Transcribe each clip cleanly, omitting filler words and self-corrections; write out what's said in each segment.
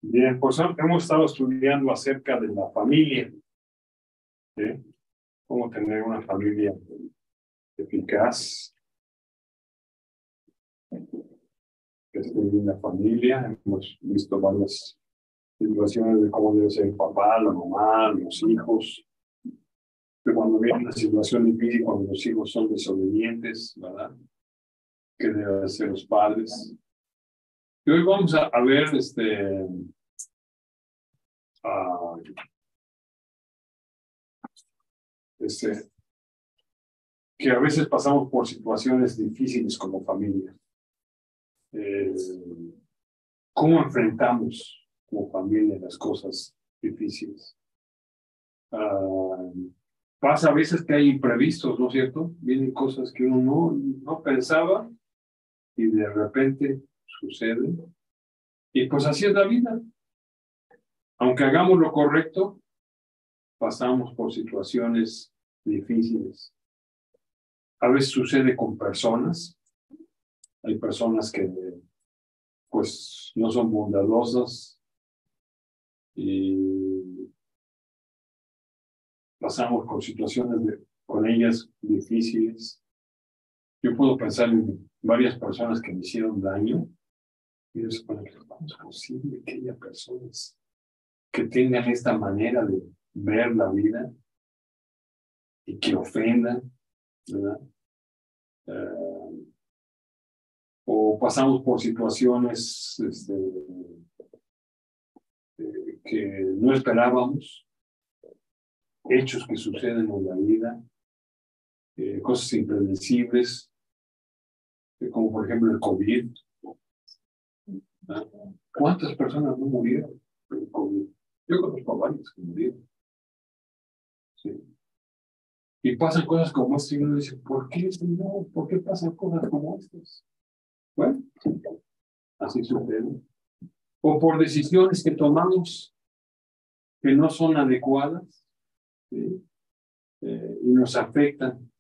Bien, pues hemos estado estudiando acerca de la familia, ¿sí? Cómo tener una familia eficaz, que esté bien la familia. Hemos visto varias situaciones de cómo debe ser el papá, la mamá, los hijos, de cuando viene una situación difícil, cuando los hijos son desobedientes, ¿verdad? ¿Qué deben hacer los padres? Y hoy vamos a ver ah, que a veces pasamos por situaciones difíciles como familia. ¿Cómo enfrentamos como familia las cosas difíciles? Pasa a veces que hay imprevistos, ¿no es cierto? Vienen cosas que uno no pensaba y de repente suceden. Y pues así es la vida. Aunque hagamos lo correcto, pasamos por situaciones difíciles. A veces sucede con personas. Hay personas que pues no son bondadosas y pasamos por situaciones con ellas difíciles. Yo puedo pensar en varias personas que me hicieron daño y yo supongo que ¿cómo es posible que haya personas que tengan esta manera de ver la vida y que ofendan, ¿verdad? O pasamos por situaciones que no esperábamos, hechos que suceden en la vida, cosas impredecibles, como por ejemplo el COVID. ¿Cuántas personas no murieron por el COVID? Yo conozco a varios que murieron. ¿Sí? Y pasan cosas como estas y uno dice, ¿por qué no? ¿Por qué pasan cosas como estas? Bueno, así sucede. O por decisiones que tomamos que no son adecuadas, ¿sí? Y nos afectan.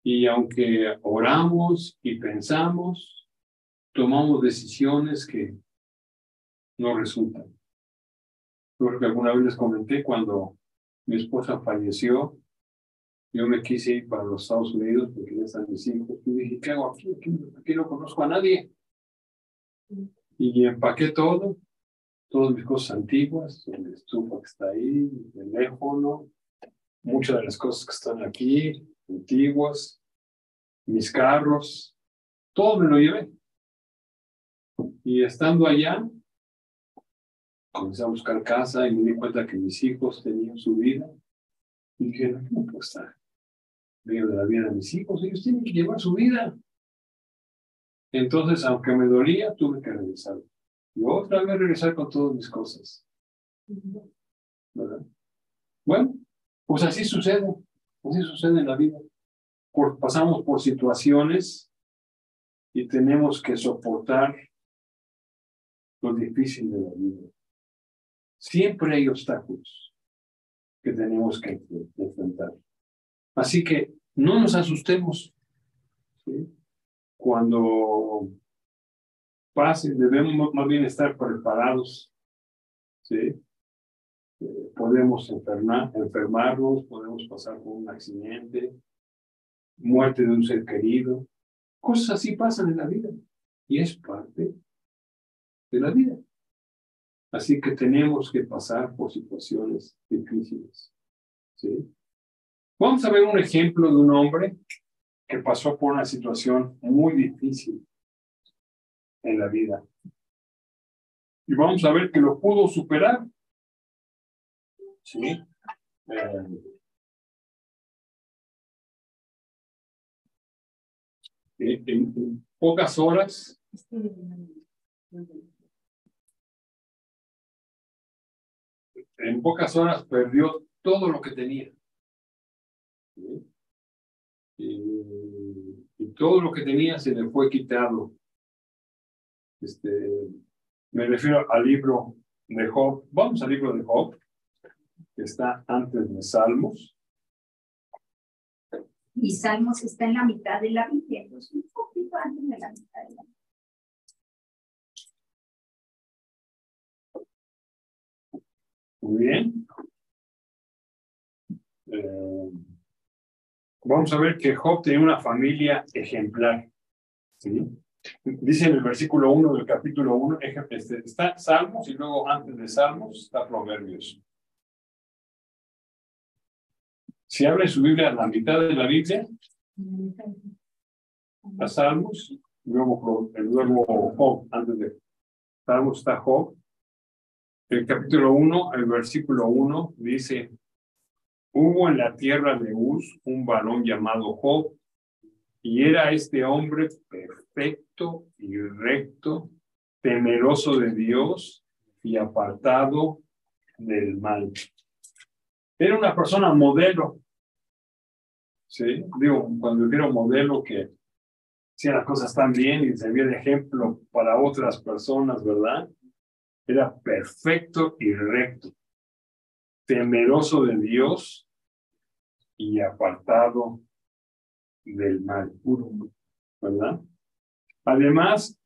Y aunque oramos y pensamos, tomamos decisiones que no resultan. Yo creo que alguna vez les comenté cuando mi esposa falleció, yo me quise ir para los Estados Unidos porque ya están mis hijos. Y dije, ¿qué hago aquí? Aquí no conozco a nadie. Y empaqué todo, todas mis cosas antiguas, el estufa que está ahí, el teléfono, muchas de las cosas que están aquí, antiguas, mis carros, todo me lo llevé. Y estando allá, comencé a buscar casa y me di cuenta que mis hijos tenían su vida. Y dije, no puedo estar medio de la vida de mis hijos, ellos tienen que llevar su vida. Entonces, aunque me dolía, tuve que regresar. Y otra vez regresar con todas mis cosas. ¿Verdad? Bueno, pues así sucede en la vida. Pasamos por situaciones y tenemos que soportar lo difícil de la vida. Siempre hay obstáculos que tenemos que enfrentar. Así que no nos asustemos, ¿sí? Cuando pase, debemos más bien estar preparados, ¿sí? Podemos enfermarnos, podemos pasar por un accidente, muerte de un ser querido. Cosas así pasan en la vida y es parte de la vida. Así que tenemos que pasar por situaciones difíciles, ¿sí? Vamos a ver un ejemplo de un hombre que pasó por una situación muy difícil en la vida. Y vamos a ver que lo pudo superar, ¿sí? En pocas horas perdió todo lo que tenía, ¿sí? Y todo lo que tenía se le fue quitado. Me refiero al libro de Job. Vamos al libro de Job, que está antes de Salmos. Y Salmos está en la mitad de la Biblia, entonces un poquito antes de la mitad de la Biblia. Muy bien. Vamos a ver que Job tenía una familia ejemplar. ¿Sí? Dice en el versículo 1 del capítulo 1, está Salmos y luego antes de Salmos está Proverbios. Si abre su Biblia a la mitad de la Biblia, a Salmos, luego Job, antes de Salmos está Job. El capítulo 1, el versículo 1 dice: hubo en la tierra de Uz un varón llamado Job, y era este hombre perfecto y recto, temeroso de Dios y apartado del mal. Era una persona modelo. ¿Sí? Digo, cuando yo quiero modelo que hacía las cosas tan bien y servía de ejemplo para otras personas, ¿verdad? Era perfecto y recto, temeroso de Dios y apartado del mal, ¿verdad? Además,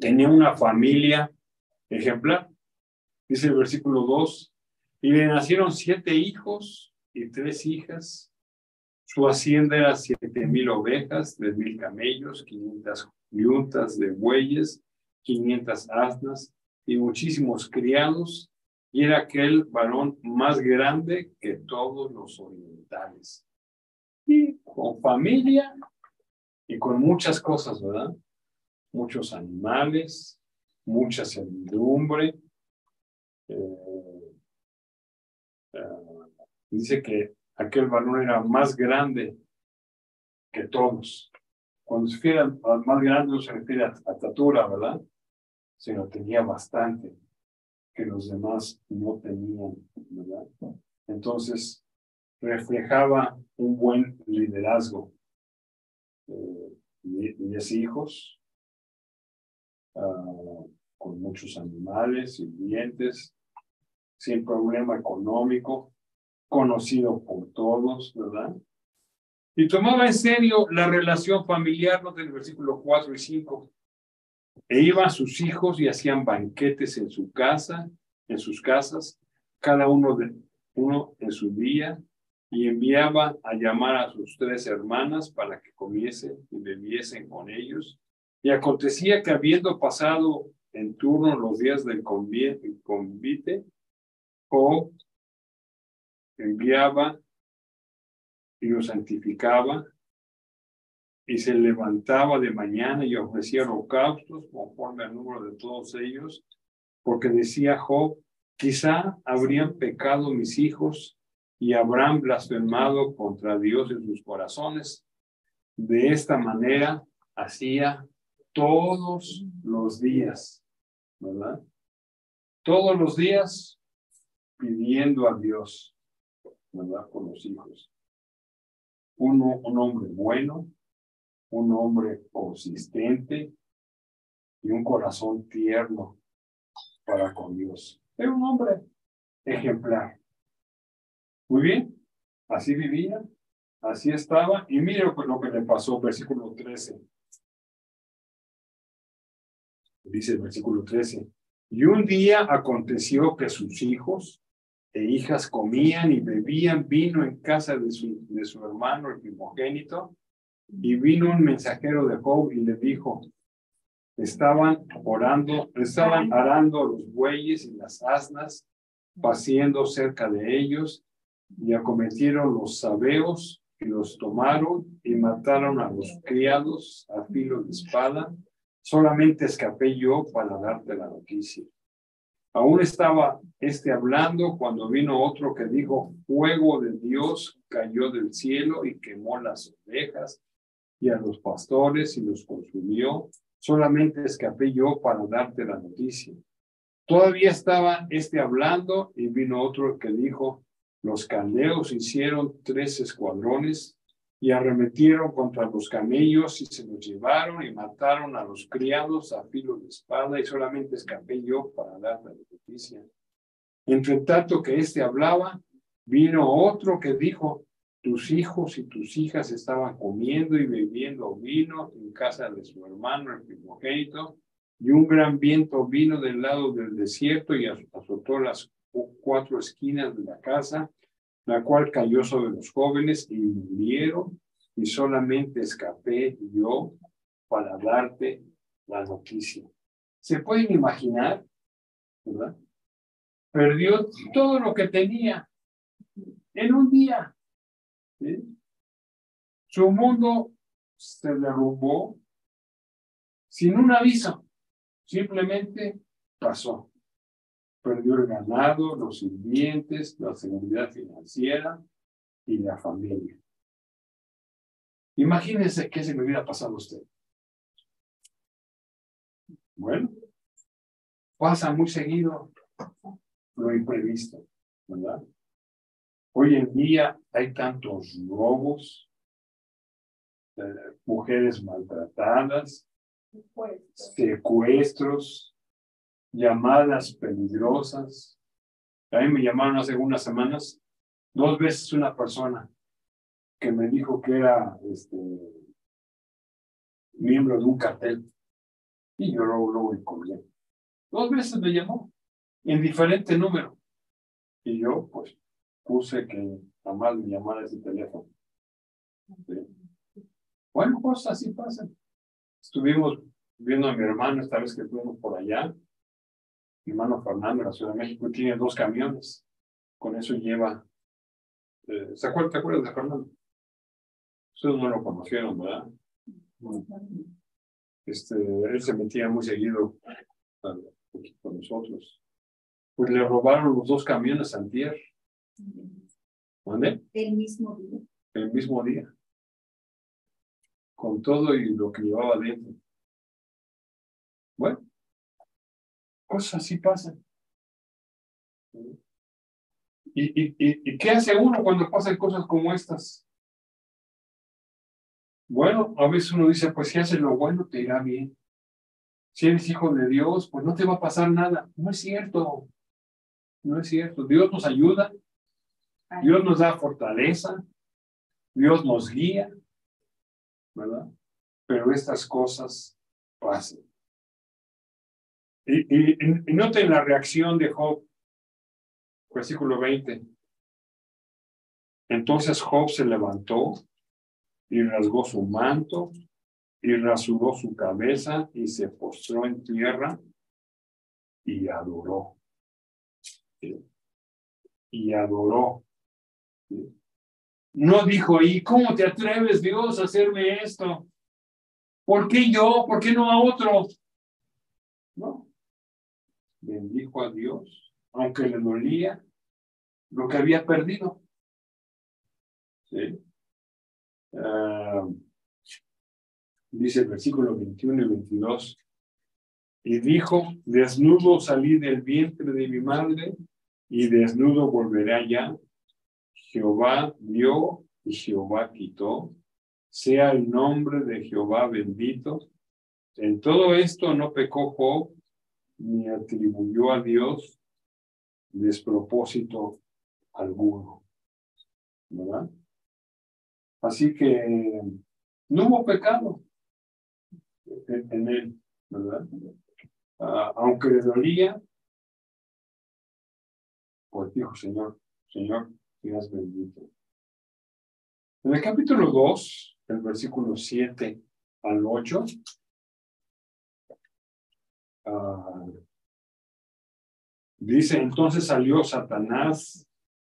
tenía una familia ejemplar. Dice el versículo 2, y le nacieron 7 hijos y 3 hijas. Su hacienda era 7,000 ovejas, 3,000 camellos, 500 yuntas de bueyes, 500 asnas y muchísimos criados. Y era aquel varón más grande que todos los orientales. Y con familia y con muchas cosas, ¿verdad? Muchos animales, mucha servidumbre. Dice que aquel varón era más grande que todos. Cuando se refiere al más grande no se refiere a estatura, ¿verdad? Sino tenía bastante que los demás no tenían, ¿verdad? Entonces, reflejaba un buen liderazgo. 10 hijos, con muchos animales y dientes, sin problema económico, conocido por todos, ¿verdad? Y tomaba en serio la relación familiar, ¿no? Del versículo 4 y 5. E iban sus hijos y hacían banquetes en su casa, en sus casas, cada uno en su día, y enviaba a llamar a sus 3 hermanas para que comiesen y bebiesen con ellos. Y acontecía que habiendo pasado en turno los días del convite, Job enviaba y los santificaba, y se levantaba de mañana y ofrecía holocaustos conforme al número de todos ellos, porque decía Job: quizá habrían pecado mis hijos y habrán blasfemado contra Dios en sus corazones. De esta manera hacía todos los días, ¿verdad? Todos los días pidiendo a Dios, ¿verdad? Por los hijos. Un hombre bueno, un hombre consistente y un corazón tierno para con Dios. Era un hombre ejemplar. Muy bien, así vivía, así estaba, y mire lo que le pasó, versículo 13. Dice el versículo 13, y un día aconteció que sus hijos e hijas comían y bebían vino en casa de su hermano, el primogénito, y vino un mensajero de Job y le dijo: estaban arando los bueyes y las asnas, paciendo cerca de ellos, y acometieron los sabeos y los tomaron y mataron a los criados a filo de espada. Solamente escapé yo para darte la noticia. Aún estaba hablando cuando vino otro que dijo: fuego de Dios cayó del cielo y quemó las ovejas y a los pastores y los consumió. Solamente escapé yo para darte la noticia. Todavía estaba hablando y vino otro que dijo: los caldeos hicieron 3 escuadrones y arremetieron contra los camellos y se los llevaron y mataron a los criados a filo de espada, y solamente escapé yo para darte la noticia. Entre tanto que hablaba, vino otro que dijo: tus hijos y tus hijas estaban comiendo y bebiendo vino en casa de su hermano, el primogénito, y un gran viento vino del lado del desierto y azotó las 4 esquinas de la casa, la cual cayó sobre los jóvenes y murieron, y solamente escapé yo para darte la noticia. ¿Se pueden imaginar? ¿Verdad? Perdió todo lo que tenía en un día. ¿Sí? Su mundo se derrumbó sin un aviso. Simplemente pasó. Perdió el ganado, los sirvientes, la seguridad financiera y la familia. Imagínense qué se le hubiera pasado a usted. Bueno, pasa muy seguido lo imprevisto, ¿verdad? Hoy en día hay tantos robos, mujeres maltratadas, secuestros, llamadas peligrosas. A mí me llamaron hace unas semanas 2 veces una persona que me dijo que era miembro de un cartel. Y yo luego colgué. 2 veces me llamó, en diferente número. Y yo, pues, puse que jamás me llamara ese teléfono. ¿Sí? Bueno, cosas así pasan. Estuvimos viendo a mi hermano esta vez que fuimos por allá. Mi hermano Fernando, en la Ciudad de México, tiene 2 camiones. Con eso lleva... ¿Te acuerdas de Fernando? Ustedes no lo conocieron, ¿verdad? Él se metía muy seguido con nosotros. Pues le robaron los 2 camiones antier. ¿Dónde? El mismo día. El mismo día. Con todo y lo que llevaba dentro. Bueno, cosas así pasan. ¿Y qué hace uno cuando pasan cosas como estas? Bueno, a veces uno dice, pues si haces lo bueno, te irá bien. Si eres hijo de Dios, pues no te va a pasar nada. No es cierto. No es cierto. Dios nos ayuda. Dios nos da fortaleza. Dios nos guía. ¿Verdad? Pero estas cosas pasan. Y noten la reacción de Job. Versículo 20. Entonces Job se levantó y rasgó su manto y rasuró su cabeza y se postró en tierra y adoró. Y adoró. No dijo, ¿y cómo te atreves, Dios, a hacerme esto? ¿Por qué yo? ¿Por qué no a otro? No. Bendijo a Dios, aunque le dolía lo que había perdido. ¿Sí? Dice el versículo 21 y 22. Y dijo, desnudo salí del vientre de mi madre, y desnudo volveré allá. Jehová dio y Jehová quitó. Sea el nombre de Jehová bendito. En todo esto no pecó Job, ni atribuyó a Dios despropósito alguno. ¿Verdad? Así que no hubo pecado en él, ¿verdad? Aunque le dolía, pues dijo, Señor, seas bendito. En el capítulo 2, el versículo 7 al 8, dice, entonces salió Satanás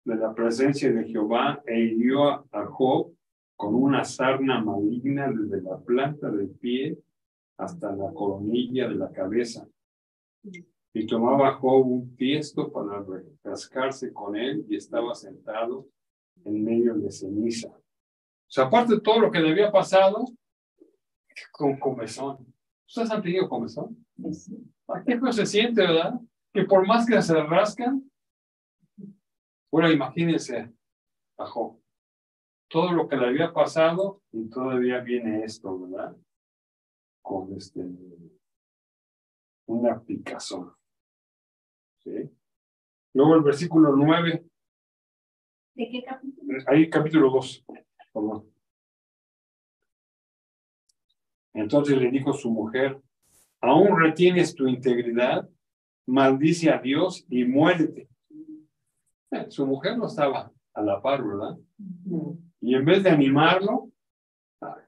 de la presencia de Jehová e hirió a Job con una sarna maligna desde la planta del pie hasta la coronilla de la cabeza. Y tomaba Job un tiesto para refrescarse con él y estaba sentado en medio de ceniza. O sea, aparte de todo lo que le había pasado, con comezón. ¿Ustedes han tenido comezón? ¿A qué no se siente, verdad? Que por más que se rascan, bueno, imagínense a Job. Todo lo que le había pasado y todavía viene esto, ¿verdad? Con una picazón. ¿Sí? Luego el versículo 9. ¿De qué capítulo? Ahí capítulo 2. Perdón. Entonces le dijo su mujer, ¿aún retienes tu integridad? Maldice a Dios y muérete. Su mujer no estaba a la par, ¿verdad? Y en vez de animarlo,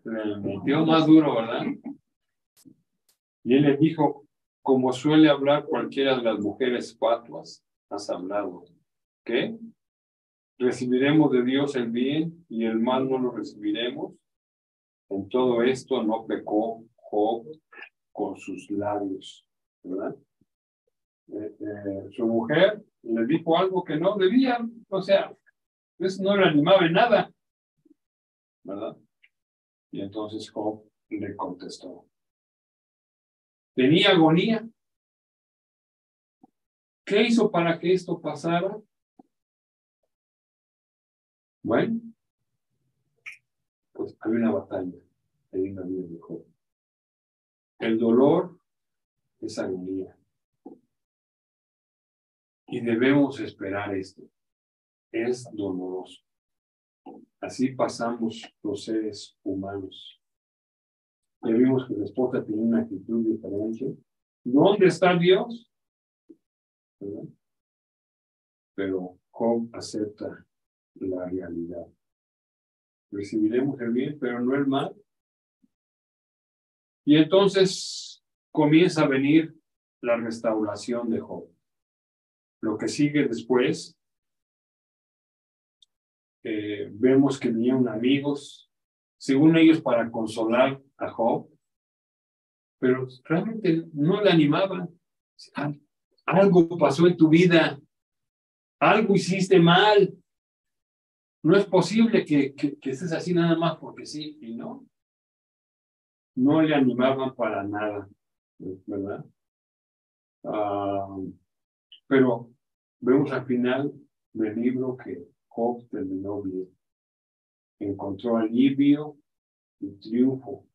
le metió más duro, ¿verdad? Y él le dijo, como suele hablar cualquiera de las mujeres fatuas, has hablado. ¿Qué? ¿Recibiremos de Dios el bien y el mal no lo recibiremos? En todo esto no pecó Job con sus labios, ¿verdad? Su mujer le dijo algo que no debía, o sea, eso no le animaba en nada, ¿verdad? Y entonces Job le contestó. Tenía agonía. ¿Qué hizo para que esto pasara? Bueno, pues hay una batalla en la vida de Job. El dolor es agonía. Y debemos esperar esto. Es doloroso. Así pasamos los seres humanos. Ya vimos que la esposa tiene una actitud diferente. ¿Dónde está Dios? ¿Verdad? Pero Job acepta la realidad. Recibiremos el bien, pero no el mal. Y entonces comienza a venir la restauración de Job. Lo que sigue después, vemos que venían amigos, según ellos, para consolar a Job, pero realmente no le animaban. Algo pasó en tu vida, algo hiciste mal. No es posible que estés así nada más porque sí, y no. No le animaban para nada, ¿verdad? Pero vemos al final del libro que Job terminó bien. Encontró alivio y triunfo.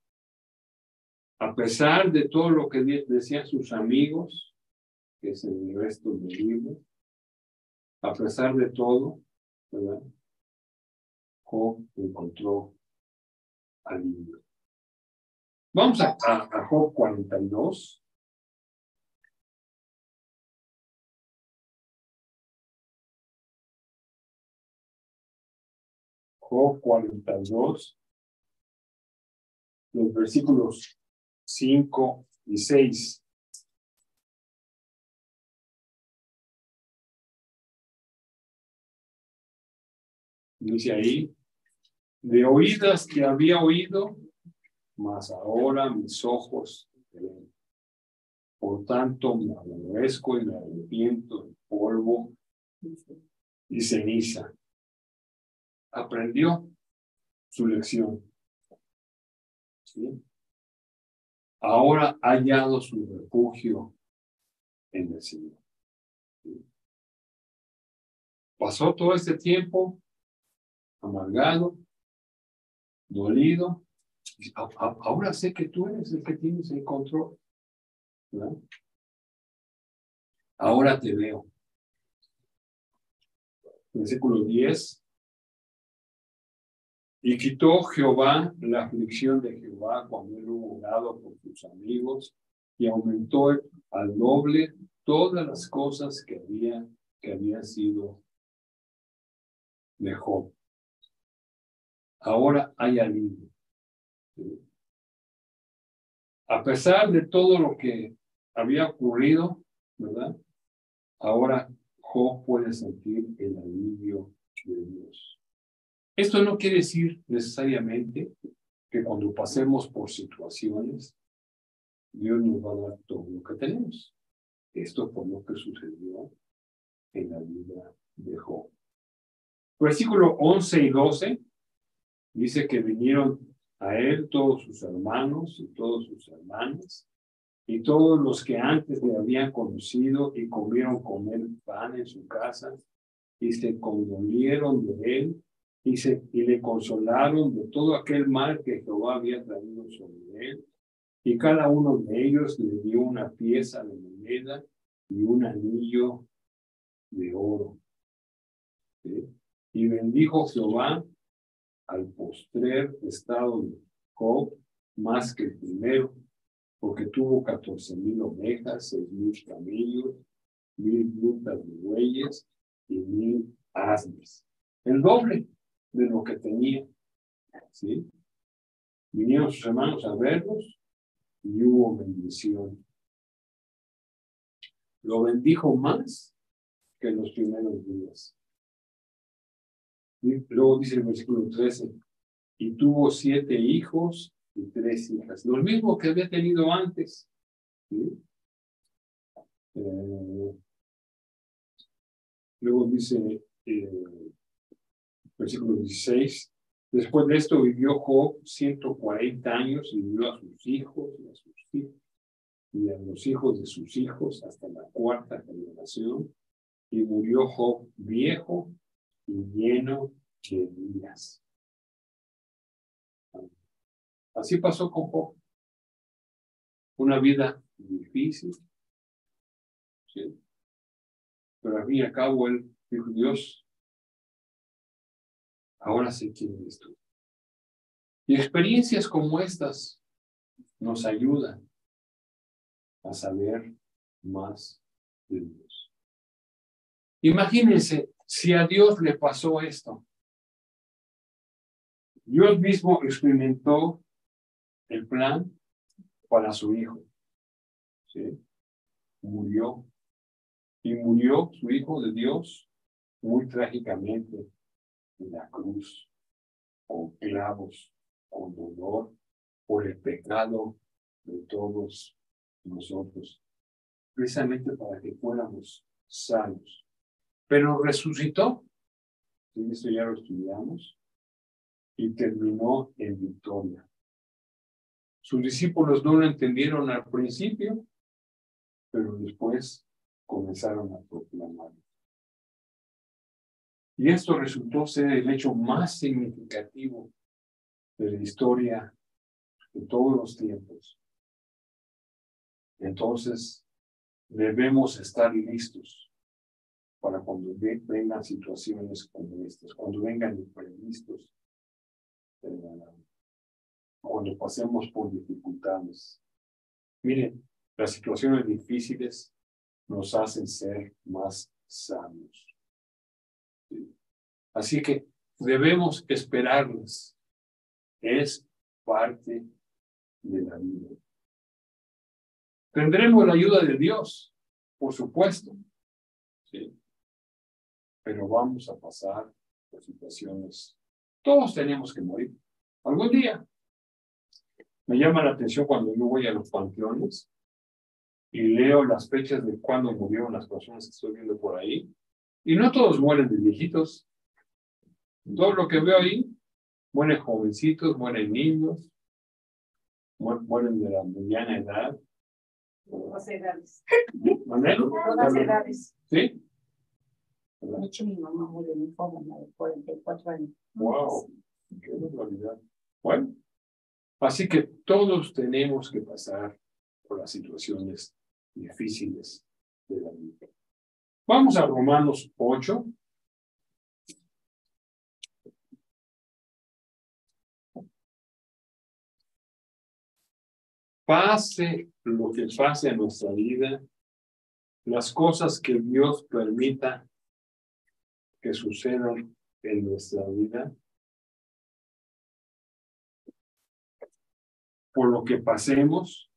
A pesar de todo lo que decían sus amigos, que es el resto del libro, a pesar de todo, ¿verdad? Job encontró alivio. Vamos a Job 42. Job 42, los versículos 5 y 6. Dice ahí, de oídas que había oído, mas ahora mis ojos ven. Por tanto, me aborrezco y me arrepiento de polvo y ceniza. Aprendió su lección. ¿Sí? Ahora ha hallado su refugio en el Señor. ¿Sí? Pasó todo este tiempo amargado, dolido. Ahora sé que tú eres el que tienes el control, ¿verdad? Ahora te veo. Versículo 10. Y quitó Jehová la aflicción de Jehová cuando él hubo orado por sus amigos y aumentó al doble todas las cosas que había sido de Job. Ahora hay alivio. ¿Sí? A pesar de todo lo que había ocurrido, ¿verdad? Ahora Job puede sentir el alivio de Dios. Esto no quiere decir necesariamente que cuando pasemos por situaciones, Dios nos va a dar todo lo que tenemos. Esto fue lo que sucedió en la vida de Job. Versículo 11 y 12 dice que vinieron a él todos sus hermanos y todas sus hermanas y todos los que antes le habían conocido y comieron con él pan en su casa y se condolieron de él y le consolaron de todo aquel mal que Jehová había traído sobre él. Y cada uno de ellos le dio una pieza de moneda y un anillo de oro. ¿Sí? Y bendijo Jehová al postrer estado de Job más que el primero, porque tuvo 14,000 ovejas, 6,000 camellos, 1,000 brutas de bueyes y 1000 asnos. El doble de lo que tenía. ¿Sí? Vinieron sus hermanos a verlos y hubo bendición. Lo bendijo más que en los primeros días. Y luego dice el versículo 13, y tuvo 7 hijos y 3 hijas, lo mismo que había tenido antes. ¿Sí? Luego dice, versículo 16, después de esto vivió Job 140 años y vivió a sus hijos y a sus hijos y a los hijos de sus hijos hasta la 4ª generación, y murió Job viejo y lleno de días. Así pasó con Job. Una vida difícil, ¿sí? Pero al fin y al cabo él dijo, Dios, ahora sé quién eres tú. Y experiencias como estas nos ayudan a saber más de Dios. Imagínense, si a Dios le pasó esto, Dios mismo experimentó el plan para su hijo. ¿Sí? Murió. Y murió su hijo de Dios muy trágicamente en la cruz, con clavos, con dolor, por el pecado de todos nosotros, precisamente para que fuéramos sanos. Pero resucitó, y esto ya lo estudiamos, y terminó en victoria. Sus discípulos no lo entendieron al principio, pero después comenzaron a proclamarlo. Y esto resultó ser el hecho más significativo de la historia de todos los tiempos. Entonces, debemos estar listos para cuando vengan situaciones como estas, cuando vengan imprevistos, cuando pasemos por dificultades. Miren, las situaciones difíciles nos hacen ser más sabios. ¿Sí? Así que debemos esperarlas. Es parte de la vida. Tendremos la ayuda de Dios, por supuesto. ¿Sí? Pero vamos a pasar por situaciones. Todos tenemos que morir. Algún día. Me llama la atención cuando yo voy a los panteones y leo las fechas de cuando murieron las personas que estoy viendo por ahí. Y no todos mueren de viejitos. Todo lo que veo ahí, mueren jovencitos, mueren niños, mueren de la mediana edad. Todas edades. ¿Manelo? Todas edades. ¿Sí? De hecho, mi mamá murió muy joven, de 44 años. Wow, qué barbaridad. Bueno, así que todos tenemos que pasar por las situaciones difíciles de la vida. Vamos a Romanos 8. Pase lo que pase en nuestra vida, las cosas que Dios permita que sucedan en nuestra vida, por lo que pasemos,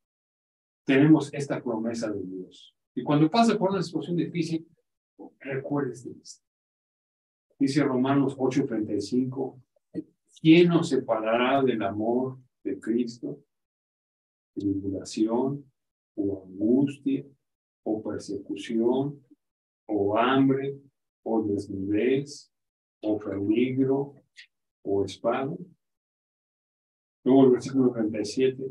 tenemos esta promesa de Dios. Y cuando pase por una situación difícil, recuérdese esto. Dice Romanos 8:35, ¿quién nos separará del amor de Cristo? Tribulación, o angustia, o persecución, o hambre, o desnudez, o peligro, o espada. Luego el versículo 37,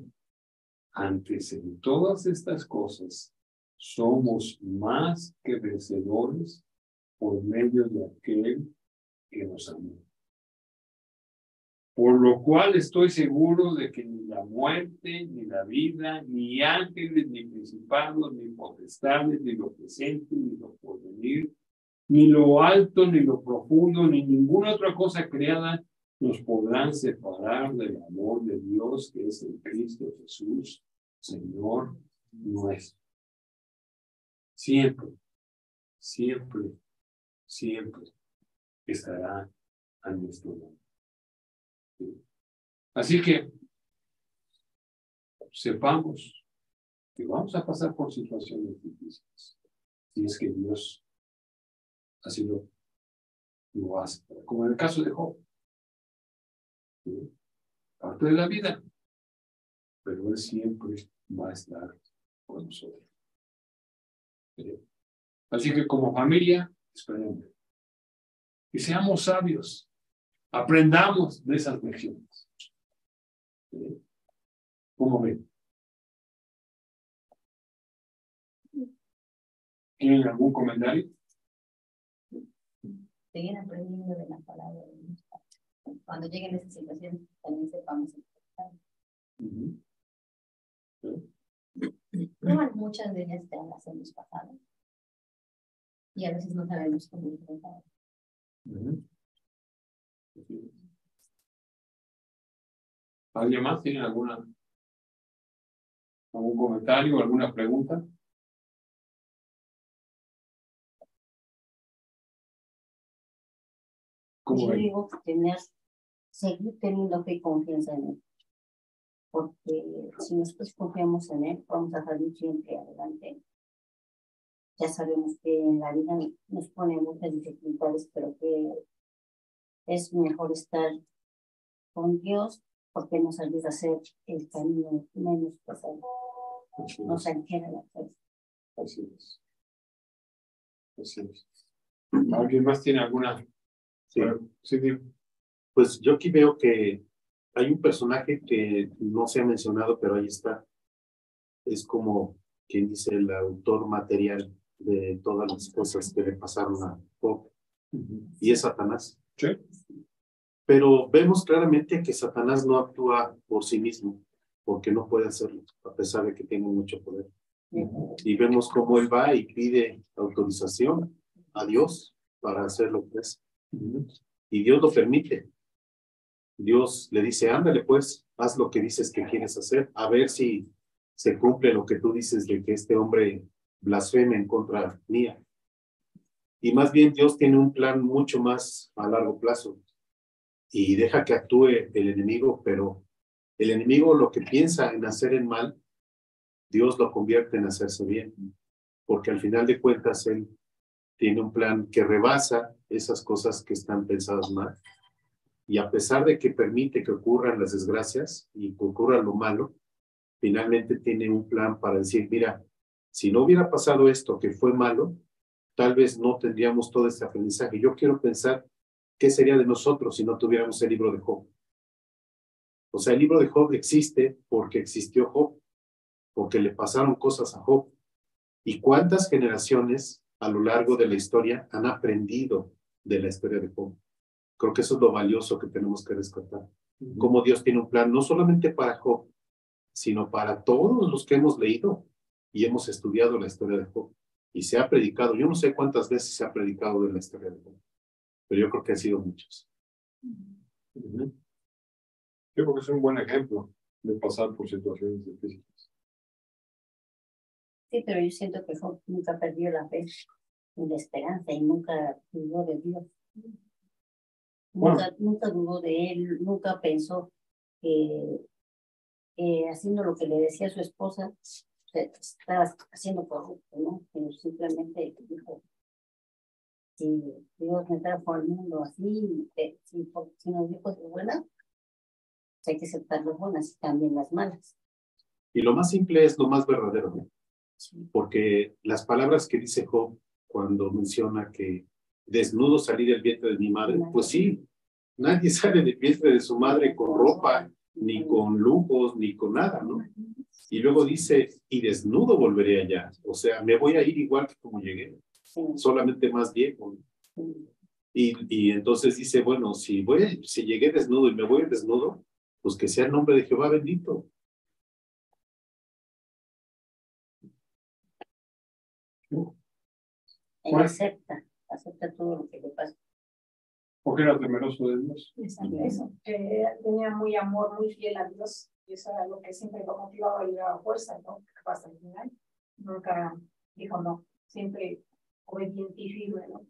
antes en todas estas cosas somos más que vencedores por medio de aquel que nos amó. Por lo cual estoy seguro de que ni la muerte, ni la vida, ni ángeles, ni principados, ni potestades, ni lo presente, ni lo porvenir, ni lo alto, ni lo profundo, ni ninguna otra cosa creada nos podrán separar del amor de Dios que es en Cristo Jesús, Señor nuestro. Siempre, siempre siempre estará a nuestro lado. ¿Sí? Así que sepamos que vamos a pasar por situaciones difíciles. Si es que Dios así lo hace. Como en el caso de Job. ¿Sí? Parte de la vida. Pero Él siempre va a estar con nosotros. ¿Sí? Así que como familia, esperemos. Y seamos sabios. Aprendamos de esas lecciones. ¿Sí? ¿Cómo ven? ¿Tienen algún comentario? Seguir aprendiendo de la palabra de Dios. Cuando lleguen esas situaciones, también sepamos expresar. ¿Sí? Bueno, muchas de ellas ya las hemos pasado. Y a veces no sabemos cómo enfrentar. ¿Alguien más tiene algún comentario, alguna pregunta? Yo digo seguir teniendo fe y confianza en Él. Porque si nosotros confiamos en Él, vamos a salir siempre adelante. Ya sabemos que en la vida nos pone muchas dificultades, pero que es mejor estar con Dios porque nos ayuda a hacer el camino menos pesado. Nos aligera la fuerza. Así es. Así es. ¿Alguien más tiene alguna? Sí. Sí, Pues yo aquí veo que hay un personaje que no se ha mencionado, pero ahí está. Es como quien dice el autor material de todas las cosas que le pasaron a Job. Y es Satanás. Sí. Pero vemos claramente que Satanás no actúa por sí mismo, porque no puede hacerlo, a pesar de que tiene mucho poder. Y vemos cómo él va y pide autorización a Dios para hacer lo que es. Y Dios lo permite. Dios le dice, ándale pues, haz lo que dices que quieres hacer, a ver si se cumple lo que tú dices de que este hombre blasfeme en contra mía. Y más bien Dios tiene un plan mucho más a largo plazo y deja que actúe el enemigo, pero el enemigo lo que piensa en hacer el mal, Dios lo convierte en hacerse bien, porque al final de cuentas él tiene un plan que rebasa esas cosas que están pensadas mal. Y a pesar de que permite que ocurran las desgracias y que ocurra lo malo, finalmente tiene un plan para decir, mira, si no hubiera pasado esto que fue malo, tal vez no tendríamos todo este aprendizaje. Yo quiero pensar qué sería de nosotros si no tuviéramos el libro de Job. O sea, el libro de Job existe porque existió Job, porque le pasaron cosas a Job. ¿Y cuántas generaciones a lo largo de la historia han aprendido de la historia de Job? Creo que eso es lo valioso que tenemos que rescatar. Cómo Dios tiene un plan no solamente para Job, sino para todos los que hemos leído y hemos estudiado la historia de Job. Y se ha predicado, yo no sé cuántas veces se ha predicado de la historia de Job, pero yo creo que han sido muchas. Yo creo que es un buen ejemplo de pasar por situaciones difíciles. Sí, pero yo siento que Job nunca perdió la fe y la esperanza y nunca dudó de Dios. Nunca dudó de él, nunca pensó que haciendo lo que le decía a su esposa, estaba haciendo corrupto, ¿no? Pero simplemente dijo, si Dios me trajo al mundo así, si nos dijo de buenas, hay que aceptar las buenas y también las malas. Y lo más simple es lo más verdadero, ¿no? Sí. Porque las palabras que dice Job cuando menciona que desnudo salí del vientre de mi madre, pues sí, nadie sale del vientre de su madre con ropa, ni con lujos, ni con nada, ¿no? Y luego dice, y desnudo volveré allá. O sea, me voy a ir igual que como llegué, solamente más viejo. Y entonces dice, bueno, si llegué desnudo y me voy desnudo, pues que sea el nombre de Jehová bendito. Él acepta todo lo que le pasa. Porque era temeroso de Dios. Eso, que tenía muy amor, muy fiel a Dios, y eso era lo que siempre lo motivaba y le daba fuerza, ¿no? Hasta el final. Nunca dijo no, siempre obediente y firme, ¿no?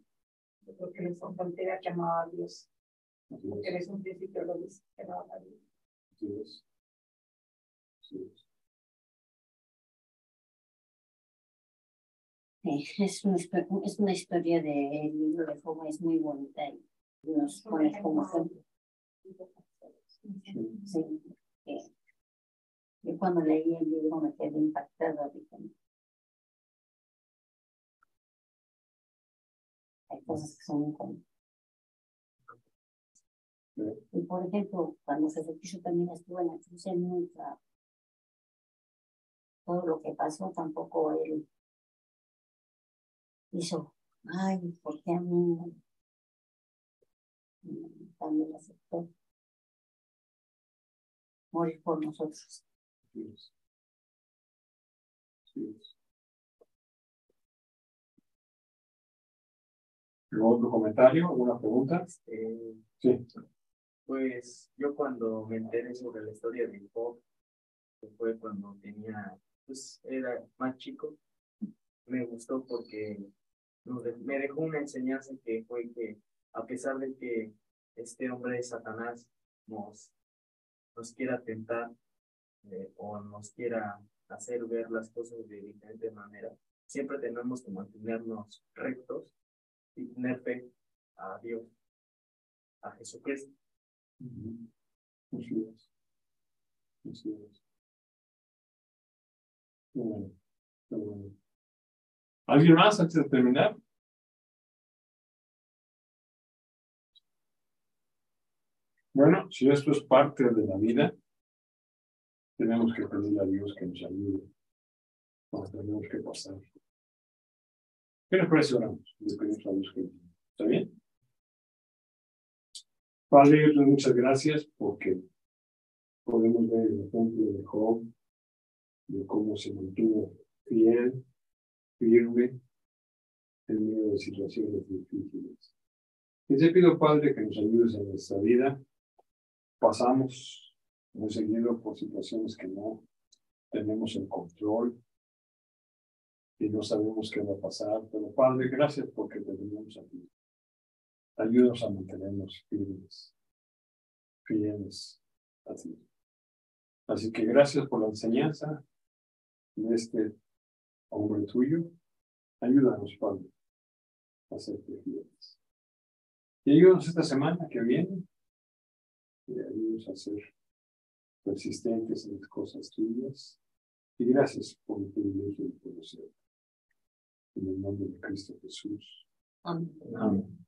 Yo creo que eres un frontera que amaba a Dios. Así Porque es. eres un principio, lo dice, que amaba a Dios. Así es. Así es. Es una historia del libro de Job, es muy bonita y nos pone como ejemplo. Sí, yo cuando leí el libro me quedé impactada. Hay cosas que son incómodas. Y por ejemplo, cuando Jesucristo también estuvo en la cruz, él nunca, todo lo que pasó, tampoco él hizo, ay, ¿por qué a mí? También aceptó morir por nosotros. Así es. Así es. ¿Algún otro comentario? ¿Alguna pregunta? Sí. Pues yo cuando me enteré sobre la historia de Job, que fue cuando tenía, pues era más chico, me gustó porque me dejó una enseñanza que fue que a pesar de que este hombre de Satanás nos quiera tentar o nos quiera hacer ver las cosas de diferente manera, siempre tenemos que mantenernos rectos y tener fe a Dios, a Jesucristo. Así es. Así es. Qué bueno, qué bueno. ¿Alguien más antes de terminar? Bueno, si esto es parte de la vida, tenemos que pedirle a Dios que nos ayude cuando tenemos que pasar. ¿Qué nos parece oramos? Le pedimos a Dios que nos ayude. ¿Está bien? Padre, muchas gracias porque podemos ver el ejemplo de Job, de cómo se mantuvo fiel, firme, en medio de situaciones difíciles. Y te pido, Padre, que nos ayudes en nuestra vida. Pasamos muy seguido por situaciones que no tenemos el control y no sabemos qué va a pasar. Pero, Padre, gracias porque te tenemos a ti. Ayúdanos a mantenernos firmes, fieles a ti. Así que gracias por la enseñanza de este hombre tuyo. Ayúdanos, Padre, a ser fieles. Y ayúdanos esta semana que viene. Y ayúdanos a ser persistentes en las cosas tuyas. Y gracias por el privilegio de conocer. En el nombre de Cristo Jesús. Amén. Amén.